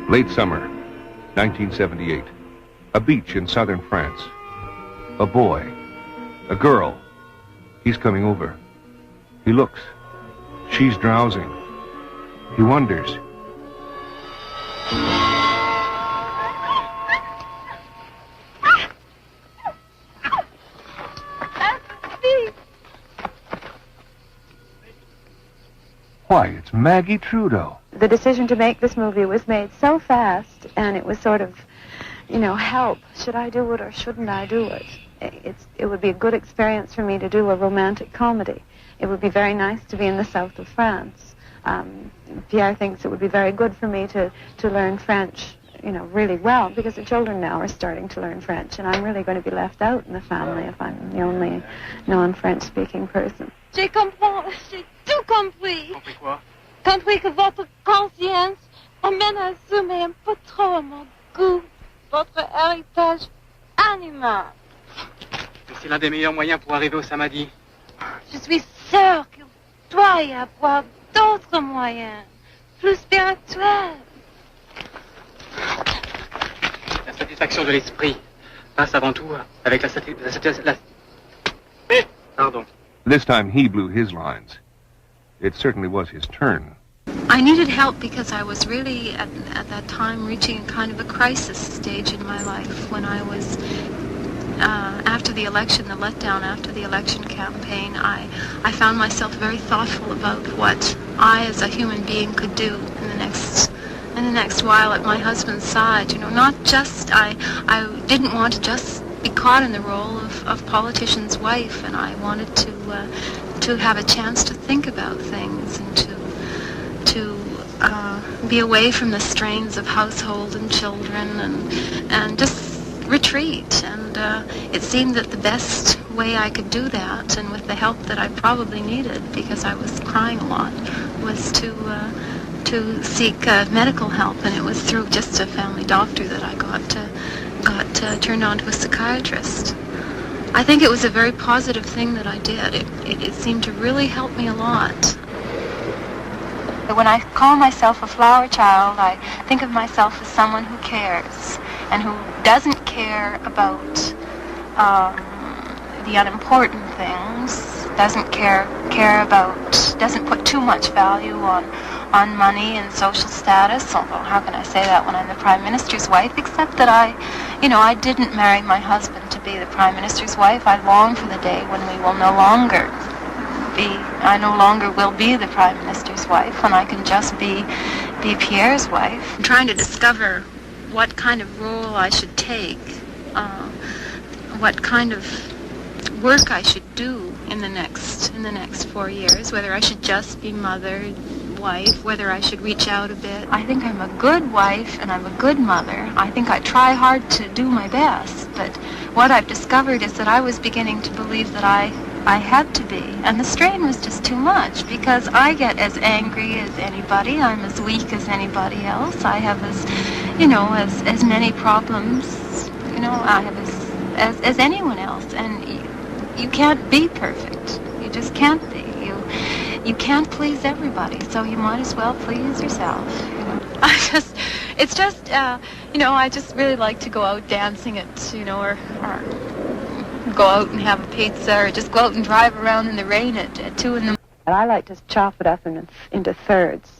Late summer, 1978. A beach in southern France. A boy. A girl. He's coming over. He looks. She's drowsing. He wonders. Why, it's Maggie Trudeau. The decision to make this movie was made so fast, and it was sort of, help. Should I do it or shouldn't I do it? It would be a good experience for me to do a romantic comedy. It would be very nice to be in the south of France. Pierre thinks it would be very good for me to learn French, really well, because the children now are starting to learn French, and I'm really going to be left out in the family if I'm the only non-French speaking person. J'ai tout compris. Compris quoi? Compris que votre conscience amène à zoomer un peu trop à mon goût votre héritage animal. Mais c'est l'un des meilleurs moyens pour arriver au samadhi. Je suis sûre qu'il doit y avoir d'autres moyens, plus spirituels. La satisfaction de l'esprit passe avant tout avec Pardon. This time he blew his lines. It certainly was his turn. I needed help because I was really, at that time, reaching kind of a crisis stage in my life when I was, after the election, the letdown after the election campaign, I found myself very thoughtful about what I, as a human being, could do in the next while at my husband's side. Not just, I didn't want to just be caught in the role of politician's wife, and I wanted to have a chance to think about things and to be away from the strains of household and children and just retreat. And it seemed that the best way I could do that, and with the help that I probably needed because I was crying a lot, was to seek medical help. And it was through just a family doctor that I got turned on to a psychiatrist. I think it was a very positive thing that I did. It seemed to really help me a lot. When I call myself a flower child, I think of myself as someone who cares and who doesn't care about the unimportant things, doesn't put too much value on money and social status, although how can I say that when I'm the Prime Minister's wife, except that I didn't marry my husband to be the Prime Minister's wife. I long for the day when we will no longer be the Prime Minister's wife, when I can just be Pierre's wife. I'm trying to discover what kind of role I should take, what kind of work I should do in the next 4 years, whether I should just be mother, wife, whether I should reach out a bit. I think I'm a good wife and I'm a good mother. I think I try hard to do my best, but what I've discovered is that I was beginning to believe that I had to be, and the strain was just too much, because I get as angry as anybody, I'm as weak as anybody else, I have as many problems, I have as anyone else, and you can't be perfect. You just can't be. You can't please everybody, so you might as well please yourself. I just really like to go out dancing or go out and have a pizza, or just go out and drive around in the rain at 2 in the morning. I like to chop it up into thirds.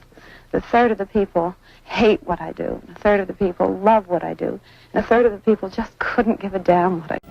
The third of the people hate what I do, and a third of the people love what I do, and a third of the people just couldn't give a damn what I do.